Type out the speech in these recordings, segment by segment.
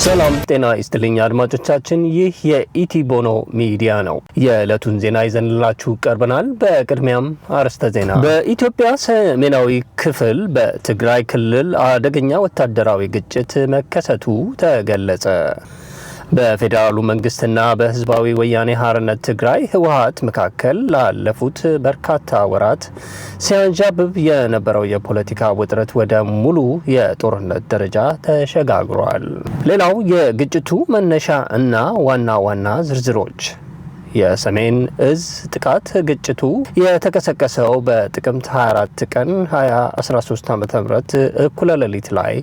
ሰላም ጤና ይስጥልኝ አድማጮቻችን፣ ይህ የኢቲቦኖ ሚዲያ ነው። የዕለቱን ዜና ይዘንላችሁ ቀርበናል። በቅድሚያም አርዕስተ ዜና። በኢትዮጵያ ሰሜናዊ ክፍል በትግራይ ክልል አደገኛ ወታደራዊ ግጭት መከሰቱ ተገለጸ። በፌዴራሉ መንግስትና በህዝባዊ ወያኔ ሓርነት ትግራይ ህወሓት መካከል ላለፉት በርካታ ወራት ሲያንዣብብ የነበረው የፖለቲካ ውጥረት ወደ ሙሉ የጦርነት ደረጃ ተሸጋግሯል። ሌላው የግጭቱ መነሻ እና ዋና ዝርዝሮች። የሰሜን እዝ ጥቃት ግጭቱ የተቀሰቀሰው በጥቅምት 24 ቀን 2013 ዓ.ም እኩለ ሌሊት ላይ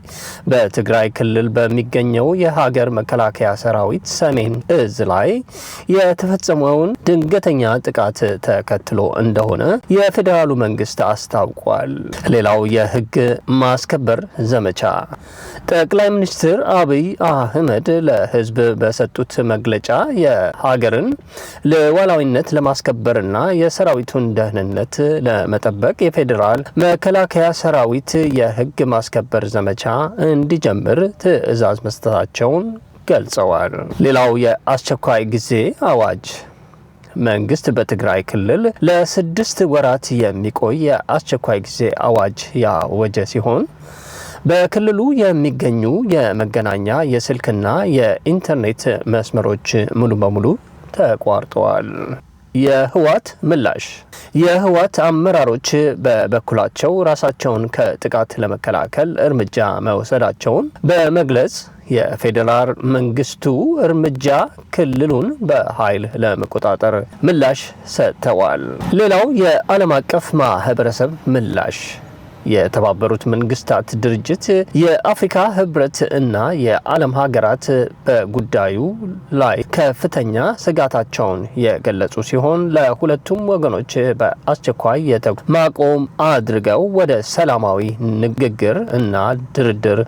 በትግራይ ክልል በሚገኘው የሀገር መከላከያ ሰራዊት ሰሜን እዝ ላይ የተፈጸመውን ድንገተኛ ጥቃት ተከትሎ እንደሆነ የፌዴራሉ መንግስት አስታውቋል። ሌላው የህግ ማስከበር ዘመቻ። ጠቅላይ ሚኒስትር አብይ አህመድ ለህዝብ በሰጡት መግለጫ የሀገርን ለዋላዊነት ለማስከበርና የሰራዊቱን ደህንነት ለመጠበቅ የፌዴራል መከላከያ ሰራዊት የህግ ማስከበር ዘመቻ እንዲጀምር ትዕዛዝ መስጠታቸውን ገልጸዋል። ሌላው የአስቸኳይ ጊዜ አዋጅ። መንግስት በትግራይ ክልል ለ6 ወራት የሚቆይ የአስቸኳይ ጊዜ አዋጅ ያወጀ ሲሆን በክልሉ የሚገኙ የመገናኛ የስልክና የኢንተርኔት መስመሮች ሙሉ በሙሉ ተቋርጠዋል። የህወሓት ምላሽ። የህወሓት አመራሮች በበኩላቸው ራሳቸውን ከጥቃት ለመከላከል እርምጃ መውሰዳቸውን በመግለጽ የፌዴራል መንግስቱ እርምጃ ክልሉን በኃይል ለመቆጣጠር ምላሽ ሰጥተዋል። ሌላው የዓለም አቀፍ ማህበረሰብ ምላሽ። የተባበሩት መንግስታት ድርጅት፣ የአፍሪካ ህብረት እና የዓለም ሀገራት በጉዳዩ ላይ ከፍተኛ ስጋታቸውን የገለጹ ሲሆን ለሁለቱም ወገኖች በአስቸኳይ የተኩስ ማቆም አድርገው ወደ ሰላማዊ ንግግር እና ድርድር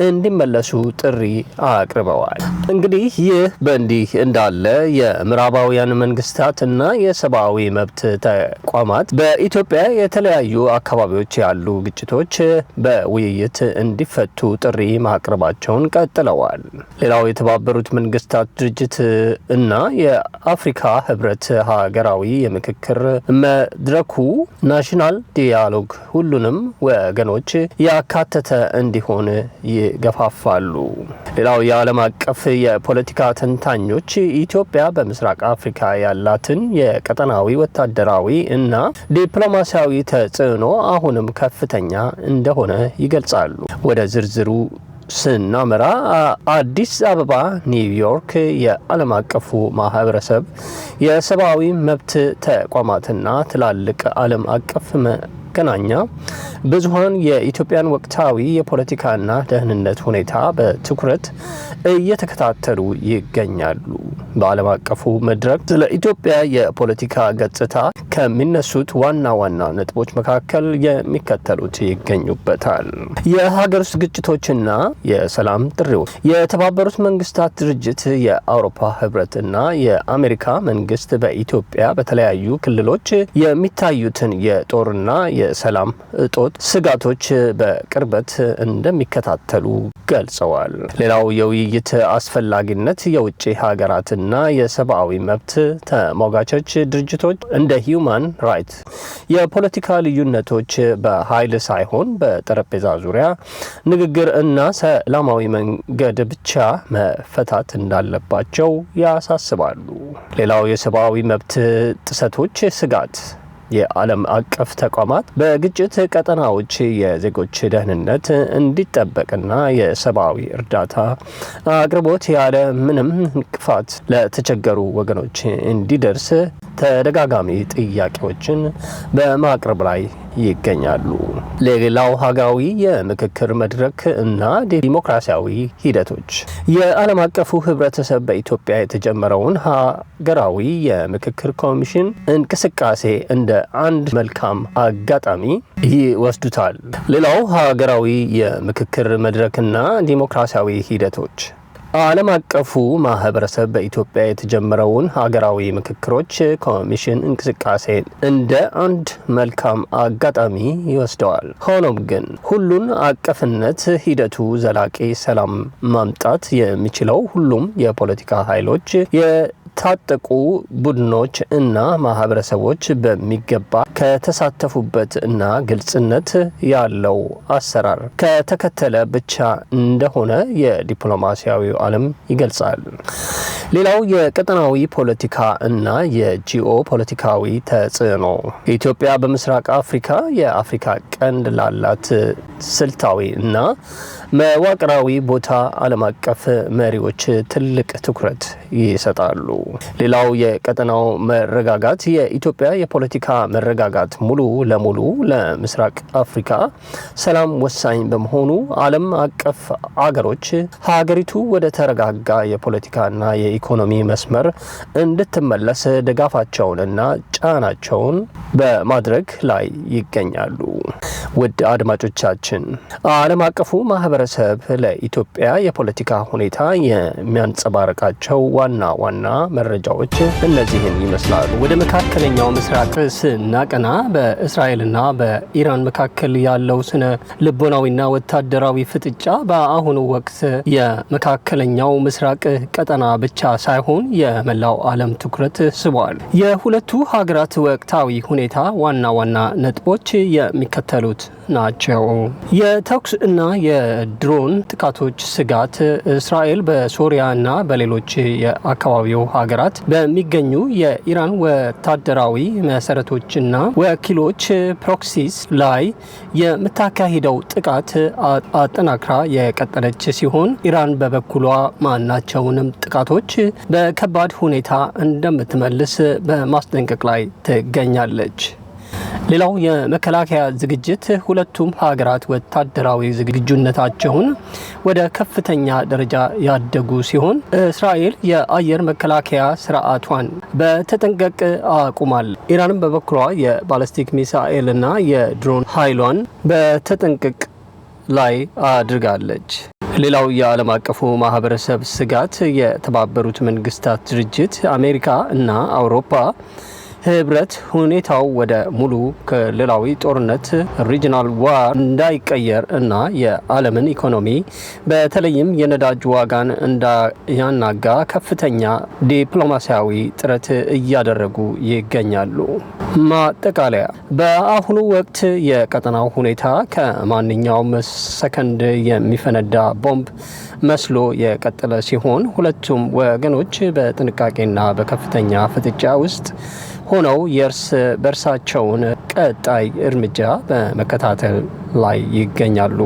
እንዲመለሱ ጥሪ አቅርበዋል። እንግዲህ ይህ በእንዲህ እንዳለ የምዕራባውያን መንግስታት እና የሰብአዊ መብት ተቋማት በኢትዮጵያ የተለያዩ አካባቢዎች ያሉ ግጭቶች በውይይት እንዲፈቱ ጥሪ ማቅረባቸውን ቀጥለዋል። ሌላው የተባበሩት መንግስታት ድርጅት እና የአፍሪካ ህብረት ሀገራዊ የምክክር መድረኩ ናሽናል ዲያሎግ ሁሉንም ወገኖች ያካተተ እንዲሆን ይገፋፋሉ። ሌላው የዓለም አቀፍ የፖለቲካ ተንታኞች ኢትዮጵያ በምስራቅ አፍሪካ ያላትን የቀጠናዊ ወታደራዊ እና ዲፕሎማሲያዊ ተጽዕኖ አሁንም ከፍተኛ እንደሆነ ይገልጻሉ። ወደ ዝርዝሩ ስናመራ አዲስ አበባ፣ ኒውዮርክ የዓለም አቀፉ ማህበረሰብ የሰብአዊ መብት ተቋማትና ትላልቅ ዓለም አቀፍ መገናኛ ብዙሃን የኢትዮጵያን ወቅታዊ የፖለቲካና ደህንነት ሁኔታ በትኩረት እየተከታተሉ ይገኛሉ። በዓለም አቀፉ መድረክ ስለ ኢትዮጵያ የፖለቲካ ገጽታ ከሚነሱት ዋና ነጥቦች መካከል የሚከተሉት ይገኙበታል። የሀገር ውስጥ ግጭቶችና የሰላም ጥሪዎች። የተባበሩት መንግስታት ድርጅት፣ የአውሮፓ ህብረትና የአሜሪካ መንግስት በኢትዮጵያ በተለያዩ ክልሎች የሚታዩትን የጦርና የሰላም እጦት ስጋቶች በቅርበት እንደሚከታተሉ ገልጸዋል። ሌላው የውይይት አስፈላጊነት። የውጭ ሀገራትና የሰብአዊ መብት ተሟጋቾች ድርጅቶች እንደ ሂዩማን ራይትስ የፖለቲካ ልዩነቶች በኃይል ሳይሆን በጠረጴዛ ዙሪያ ንግግር እና ሰላማዊ መንገድ ብቻ መፈታት እንዳለባቸው ያሳስባሉ። ሌላው የሰብአዊ መብት ጥሰቶች ስጋት። የዓለም አቀፍ ተቋማት በግጭት ቀጠናዎች የዜጎች ደህንነት እንዲጠበቅና የሰብአዊ እርዳታ አቅርቦት ያለ ምንም እንቅፋት ለተቸገሩ ወገኖች እንዲደርስ ተደጋጋሚ ጥያቄዎችን በማቅረብ ላይ ይገኛሉ። ሌላው ሀገራዊ የምክክር መድረክ እና ዲሞክራሲያዊ ሂደቶች። የዓለም አቀፉ ህብረተሰብ በኢትዮጵያ የተጀመረውን ሀገራዊ የምክክር ኮሚሽን እንቅስቃሴ እንደ አንድ መልካም አጋጣሚ ይወስዱታል። ሌላው ሀገራዊ የምክክር መድረክና ዲሞክራሲያዊ ሂደቶች። ዓለም አቀፉ ማህበረሰብ በኢትዮጵያ የተጀመረውን ሀገራዊ ምክክሮች ኮሚሽን እንቅስቃሴ እንደ አንድ መልካም አጋጣሚ ይወስደዋል። ሆኖም ግን ሁሉን አቀፍነት ሂደቱ ዘላቂ ሰላም ማምጣት የሚችለው ሁሉም የፖለቲካ ኃይሎች የታጠቁ ቡድኖች እና ማህበረሰቦች በሚገባ ከተሳተፉበት እና ግልጽነት ያለው አሰራር ከተከተለ ብቻ እንደሆነ የዲፕሎማሲያዊ ዓለም ይገልጻል። ሌላው የቀጠናዊ ፖለቲካ እና የጂኦ ፖለቲካዊ ተጽዕኖ ኢትዮጵያ በምስራቅ አፍሪካ የአፍሪካ ቀንድ ላላት ስልታዊ እና መዋቅራዊ ቦታ ዓለም አቀፍ መሪዎች ትልቅ ትኩረት ይሰጣሉ። ሌላው የቀጠናው መረጋጋት የኢትዮጵያ የፖለቲካ መረጋጋት ሙሉ ለሙሉ ለምስራቅ አፍሪካ ሰላም ወሳኝ በመሆኑ ዓለም አቀፍ አገሮች ሀገሪቱ ወደ ተረጋጋ የፖለቲካና የኢኮኖሚ መስመር እንድትመለስ ድጋፋቸውንና ጫናቸውን በማድረግ ላይ ይገኛሉ። ውድ አድማጮቻችን ዓለም አቀፉ ማህበረሰብ ለኢትዮጵያ የፖለቲካ ሁኔታ የሚያንጸባርቃቸው ዋና ዋና መረጃዎች እነዚህን ይመስላሉ። ወደ መካከለኛው ምስራቅ ስናቀና በእስራኤልና በኢራን መካከል ያለው ስነ ልቦናዊና ወታደራዊ ፍጥጫ በአሁኑ ወቅት የመካከለኛው ምስራቅ ቀጠና ብቻ ሳይሆን የመላው ዓለም ትኩረት ስቧል። የሁለቱ ሀገራት ወቅታዊ ሁኔታ ዋና ዋና ነጥቦች የሚከተሉት ናቸው። የተኩስ እና የድሮን ጥቃቶች ስጋት እስራኤል በሶሪያ እና በሌሎች የአካባቢው ሀገራት በሚገኙ የኢራን ወታደራዊ መሰረቶችና ወኪሎች ፕሮክሲስ ላይ የምታካሂደው ጥቃት አጠናክራ የቀጠለች ሲሆን ኢራን በበኩሏ ማናቸውንም ጥቃቶች በከባድ ሁኔታ እንደምትመልስ በማስጠንቀቅ ላይ ትገኛለች። ሌላው የመከላከያ ዝግጅት ሁለቱም ሀገራት ወታደራዊ ዝግጁነታቸውን ወደ ከፍተኛ ደረጃ ያደጉ ሲሆን እስራኤል የአየር መከላከያ ስርዓቷን በተጠንቀቅ አቁማል። ኢራንም በበኩሏ የባሊስቲክ ሚሳኤልና የድሮን ኃይሏን በተጠንቀቅ ላይ አድርጋለች። ሌላው የዓለም አቀፉ ማህበረሰብ ስጋት የተባበሩት መንግስታት ድርጅት፣ አሜሪካ እና አውሮፓ ህብረት ሁኔታው ወደ ሙሉ ክልላዊ ጦርነት ሪጂናል ዋር እንዳይቀየር እና የዓለምን ኢኮኖሚ በተለይም የነዳጅ ዋጋን እንዳያናጋ ከፍተኛ ዲፕሎማሲያዊ ጥረት እያደረጉ ይገኛሉ። ማጠቃለያ፣ በአሁኑ ወቅት የቀጠናው ሁኔታ ከማንኛውም ሰከንድ የሚፈነዳ ቦምብ መስሎ የቀጠለ ሲሆን ሁለቱም ወገኖች በጥንቃቄና በከፍተኛ ፍጥጫ ውስጥ ሆነው የእርስ በርሳቸውን ቀጣይ እርምጃ በመከታተል ላይ ይገኛሉ።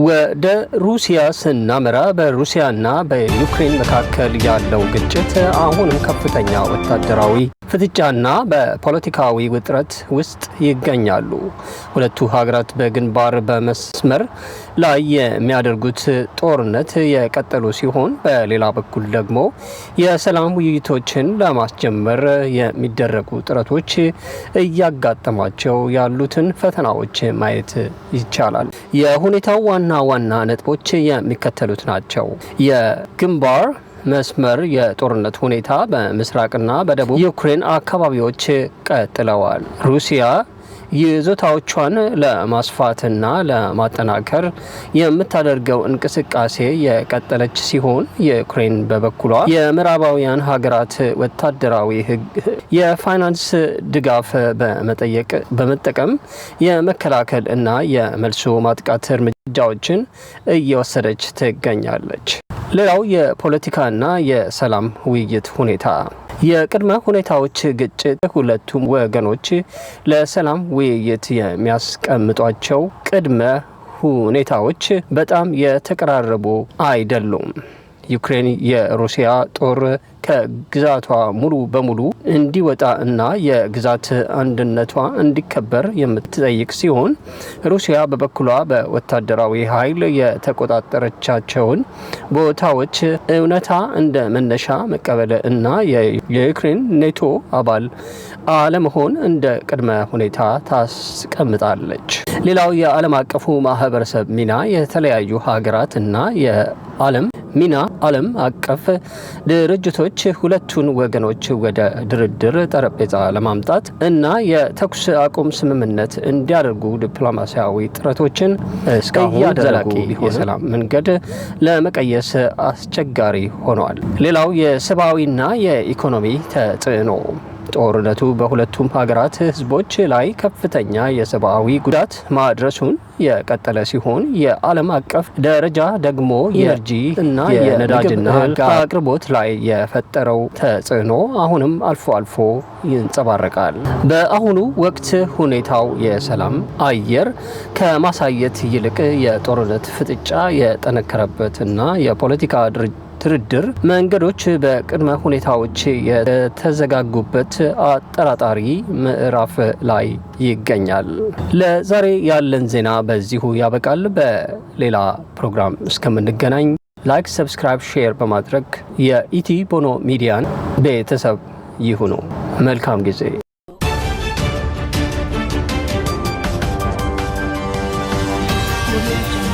ወደ ሩሲያ ስናመራ በሩሲያና በዩክሬን መካከል ያለው ግጭት አሁንም ከፍተኛ ወታደራዊ ፍጥጫና በፖለቲካዊ ውጥረት ውስጥ ይገኛሉ። ሁለቱ ሀገራት በግንባር በመስመር ላይ የሚያደርጉት ጦርነት የቀጠሉ ሲሆን በሌላ በኩል ደግሞ የሰላም ውይይቶችን ለማስጀመር የሚደረጉ ጥረቶች እያጋጠማቸው ያሉትን ፈተናዎች ማየት ይቻላል። የሁኔታው ዋና ዋና ነጥቦች የሚከተሉት ናቸው። የግንባር መስመር የጦርነት ሁኔታ በምስራቅና በደቡብ ዩክሬን አካባቢዎች ቀጥለዋል። ሩሲያ ይዞታዎቿን ለማስፋትና ለማጠናከር የምታደርገው እንቅስቃሴ የቀጠለች ሲሆን የዩክሬን በበኩሏ የምዕራባውያን ሀገራት ወታደራዊ የፋይናንስ ድጋፍ በመጠቀም የመከላከል እና የመልሶ ማጥቃት እርምጃዎችን እየወሰደች ትገኛለች። ሌላው የፖለቲካና የሰላም ውይይት ሁኔታ የቅድመ ሁኔታዎች ግጭት ሁለቱም ወገኖች ለሰላም ውይይት የሚያስቀምጧቸው ቅድመ ሁኔታዎች በጣም የተቀራረቡ አይደሉም። ዩክሬን የሩሲያ ጦር ከግዛቷ ሙሉ በሙሉ እንዲወጣ እና የግዛት አንድነቷ እንዲከበር የምትጠይቅ ሲሆን ሩሲያ በበኩሏ በወታደራዊ ኃይል የተቆጣጠረቻቸውን ቦታዎች እውነታ እንደ መነሻ መቀበል እና የዩክሬን ኔቶ አባል አለመሆን እንደ ቅድመ ሁኔታ ታስቀምጣለች። ሌላው የዓለም አቀፉ ማህበረሰብ ሚና የተለያዩ ሀገራት እና የዓለም ሚና ዓለም አቀፍ ድርጅቶች ሁለቱን ወገኖች ወደ ድርድር ጠረጴዛ ለማምጣት እና የተኩስ አቁም ስምምነት እንዲያደርጉ ዲፕሎማሲያዊ ጥረቶችን እስካሁን ዘላቂ የሰላም መንገድ ለመቀየስ አስቸጋሪ ሆነዋል። ሌላው የሰብአዊና የኢኮኖሚ ተጽዕኖ ጦርነቱ በሁለቱም ሀገራት ህዝቦች ላይ ከፍተኛ የሰብአዊ ጉዳት ማድረሱን የቀጠለ ሲሆን የዓለም አቀፍ ደረጃ ደግሞ የኤነርጂ እና የነዳጅና አቅርቦት ላይ የፈጠረው ተጽዕኖ አሁንም አልፎ አልፎ ይንጸባረቃል። በአሁኑ ወቅት ሁኔታው የሰላም አየር ከማሳየት ይልቅ የጦርነት ፍጥጫ የጠነከረበትና የፖለቲካ ድርድር መንገዶች በቅድመ ሁኔታዎች የተዘጋጉበት አጠራጣሪ ምዕራፍ ላይ ይገኛል። ለዛሬ ያለን ዜና በዚሁ ያበቃል። በሌላ ፕሮግራም እስከምንገናኝ ላይክ፣ ሰብስክራይብ፣ ሼር በማድረግ የኢቲ ቦኖ ሚዲያን ቤተሰብ ይሁኑ። መልካም ጊዜ። Audio Jungle.